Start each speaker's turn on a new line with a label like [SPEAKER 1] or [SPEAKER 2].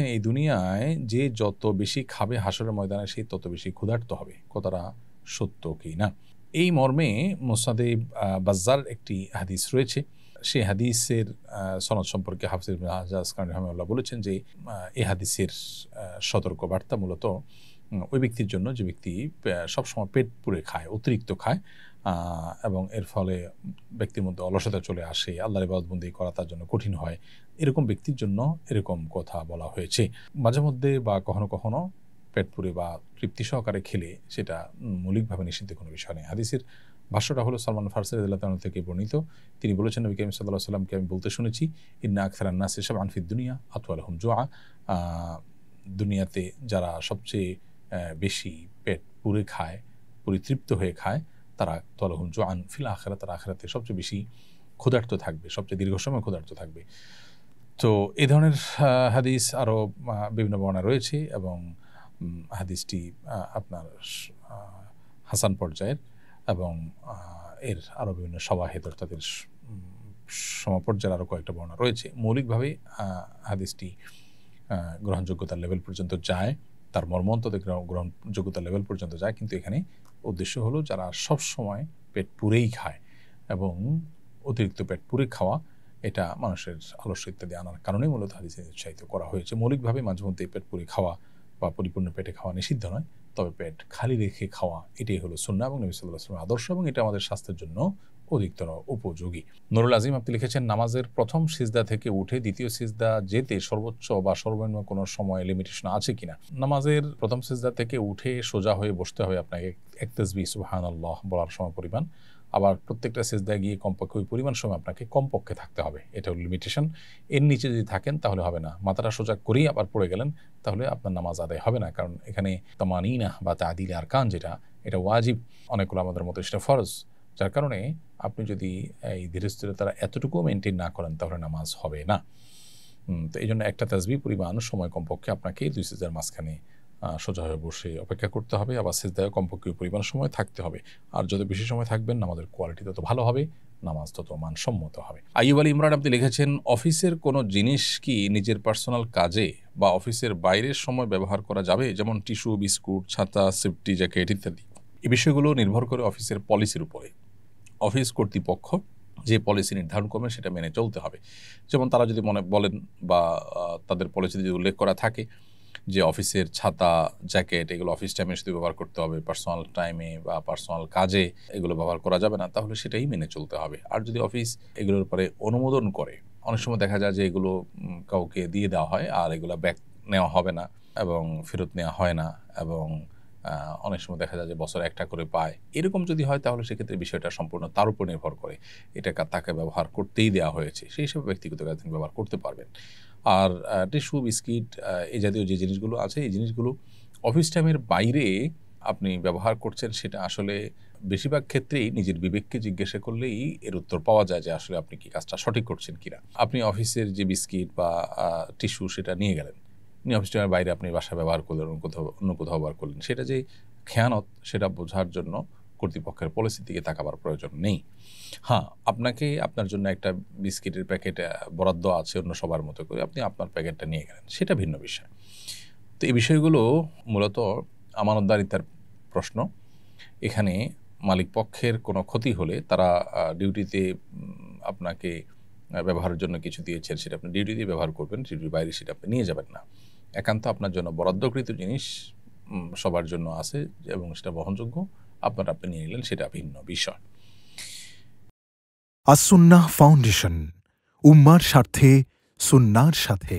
[SPEAKER 1] দেখেন এই দুনিয়ায় যে যত বেশি খাবে হাসরের ময়দানে সে তত বেশি ক্ষুধার্ত হবে, কথাটা সত্য কি না? এই মর্মে মুসনাদে বাজ্জার একটি হাদিস রয়েছে। সেই হাদিসের সনদ সম্পর্কে হাফিজ ইবনে হাজার আসকালানী রাহিমাহুল্লাহ বলেছেন যে এই হাদিসের সতর্ক বার্তা মূলত ওই ব্যক্তির জন্য যে ব্যক্তি সবসময় পেট পুরে খায়, অতিরিক্ত খায়, এবং এর ফলে ব্যক্তির মধ্যে অলসতা চলে আসে, আল্লাহর ইবাদতবন্দি করা তার জন্য কঠিন হয়, এরকম ব্যক্তির জন্য এরকম কথা বলা হয়েছে। মাঝে মধ্যে বা কখনো কখনো পেট পুরে বা তৃপ্তি সহকারে খেলে সেটা মৌলিকভাবে নিষিদ্ধ কোনো বিষয় নেই। হাদিসের ভাষ্যটা হলো সালমান ফারসি রাদিয়াল্লাহু তাআলা থেকে বর্ণিত। তিনি বলেছেন, নবী করিম সাল্লাল্লাহু আলাইহি ওয়াসাল্লামকে আমি বলতে শুনেছি, ইন্না আকসারান নাসি শাবআন ফিদ দুনিয়া আতওয়ালুহুম জুআ। দুনিয়াতে যারা সবচেয়ে বেশি পেট পুরে খায়, পরিতৃপ্ত হয়ে খায়, তারা তলহুম জোয়ান ফিল আখিরাত, তারা আখিরাতে সবচেয়ে বেশি ক্ষুধার্ত থাকবে, সবচেয়ে দীর্ঘ সময় ক্ষুধার্ত থাকবে। তো এই ধরনের হাদিস আরও বিভিন্ন বর্ণনা রয়েছে এবং হাদিসটি আপনার হাসান পর্যায়ের এবং এর আরও বিভিন্ন সওয়াহিদ তাদের সমপর্যায়ের আরও কয়েকটা বর্ণনা রয়েছে। মৌলিকভাবে হাদিসটি গ্রহণযোগ্যতার লেভেল পর্যন্ত যায়, তার মর্মন্তদের গ্রহণযোগ্যতার লেভেল পর্যন্ত যায়, কিন্তু এখানে উদ্দেশ্য হলো যারা সব সময় পেট পুরেই খায় এবং অতিরিক্ত পেট পুরে খাওয়া, এটা মানুষের আলস্য ইত্যাদি আনার কারণে মূলত হাদিসে উৎসাহিত করা হয়েছে। মৌলিকভাবে মাঝে মধ্যে পেট পুরে খাওয়া বা পরিপূর্ণ পেটে খাওয়া নিষিদ্ধ নয়, তবে পেট খালি রেখে খাওয়া এটাই হলো সুন্নাহ এবং নবী সাল্লাল্লাহু আলাইহি ওয়াসাল্লামের আদর্শ, এবং এটা আমাদের স্বাস্থ্যের জন্য অধিকতর উপযোগী। নুরুল আজিম আপনি লিখেছেন, নামাজের প্রথম সিজদা থেকে উঠে দ্বিতীয় সিজদা যেতে সর্বোচ্চ বা সর্বনিম্ন কোনো সময় লিমিটেশন আছে কিনা? নামাজের প্রথম সিজদা থেকে উঠে সোজা হয়ে বসতে হবে আপনাকে এক তাসবিহ সুবহানাল্লাহ বলার সময় পরিমাণ, আবার প্রত্যেকটা সিজদায় গিয়ে কমপক্ষে ওই পরিমাণ সময় আপনাকে কমপক্ষে থাকতে হবে, এটা হলো লিমিটেশন। এর নিচে যদি থাকেন তাহলে হবে না। মাথাটা সোজা করেই আবার পড়ে গেলেন তাহলে আপনার নামাজ আদায় হবে না, কারণ এখানে তামানিনা বা তাদিল আরকান যেটা, এটা ওয়াজিব, অনেকগুলো আমাদের মতো সেটা ফরজ, যার কারণে আপনি যদি এই ধীরস্থিরতারা এতটুকু মেনটেন না করেন তাহলে নামাজ হবে না। তো এই জন্য একটা তাসবিহ পরিমাণ সময় কমপক্ষে আপনাকে দুই সিজদার মাঝখানে সোজা হয়ে বসে অপেক্ষা করতে হবে, আবার সিজদায় কমপক্ষে পরিমাণ সময় থাকতে হবে। আর যত বেশি সময় থাকবেন নামাজের কোয়ালিটি তত ভালো হবে, নামাজ তত মানসম্মত হবে। আইয়ুব আলী ইমরান আপনি লিখেছেন, অফিসের কোনো জিনিস কি নিজের পার্সোনাল কাজে বা অফিসের বাইরের সময় ব্যবহার করা যাবে, যেমন টিস্যু, বিস্কুট, ছাতা, সেফটি জ্যাকেট ইত্যাদি? এই বিষয়গুলো নির্ভর করে অফিসের পলিসির উপরে। অফিস কর্তৃপক্ষ যে পলিসি নির্ধারণ করবেন সেটা মেনে চলতে হবে। যেমন তারা যদি বলেন বা তাদের পলিসিতে যদি উল্লেখ করা থাকে যে অফিসের ছাতা, জ্যাকেট এগুলো অফিস টাইমে শুধু ব্যবহার করতে হবে, পার্সোনাল টাইমে বা পার্সোনাল কাজে এগুলো ব্যবহার করা যাবে না, তাহলে সেটাই মেনে চলতে হবে। আর যদি অফিস এগুলোর উপরে অনুমোদন করে, অনেক সময় দেখা যায় যে এগুলো কাউকে দিয়ে দেওয়া হয় আর এগুলো ব্যাক নেওয়া হবে না এবং ফেরত নেওয়া হয় না, এবং অনেক সময় দেখা যায় যে বছরে একটা করে পায়, এরকম যদি হয় তাহলে সেক্ষেত্রে বিষয়টা সম্পূর্ণ তার উপর নির্ভর করে, এটা তাকে ব্যবহার করতেই দেওয়া হয়েছে, সেই হিসেবে ব্যক্তিগত কাজে তিনি ব্যবহার করতে পারবেন। আর টিস্যু, বিস্কিট এই জাতীয় যে জিনিসগুলো আছে, এই জিনিসগুলো অফিস টাইমের বাইরে আপনি ব্যবহার করছেন, সেটা আসলে বেশিরভাগ ক্ষেত্রেই নিজের বিবেককে জিজ্ঞাসা করলেই এর উত্তর পাওয়া যায় যে আসলে আপনি কি কাজটা সঠিক করছেন কিনা। আপনি অফিসের যে বিস্কিট বা টিস্যু সেটা নিয়ে গেলেন, অফিস টাইমের বাইরে আপনি বাসায় ব্যবহার করলেন, অন্য কোথাও ব্যবহার করলেন, সেটা যে খেয়ানত সেটা বোঝার জন্য কর্তৃপক্ষের পলিসির দিকে তাকাবার প্রয়োজন নেই। হ্যাঁ, আপনাকে আপনার জন্য একটা বিস্কিটের প্যাকেট বরাদ্দ আছে অন্য সবার মতো করে, আপনি আপনার প্যাকেটটা নিয়ে গেলেন, সেটা ভিন্ন বিষয়। তো এই বিষয়গুলো মূলত আমানতদারিতার প্রশ্ন। এখানে মালিক পক্ষের কোনো ক্ষতি হলে তারা ডিউটিতে আপনাকে ব্যবহারের জন্য কিছু দিয়েছেন, সেটা আপনি ডিউটিতে ব্যবহার করবেন, ডিউটির বাইরে সেটা আপনি নিয়ে যাবেন না। একান্ত আপনার জন্য বরাদ্দকৃত জিনিস সবার জন্য আছে এবং সেটা বহনযোগ্য, আপনি নিয়ে নিলেন, সেটা ভিন্ন বিষয়।
[SPEAKER 2] আস-সুন্নাহ ফাউন্ডেশন, উম্মার স্বার্থে সুন্নাহর সাথে।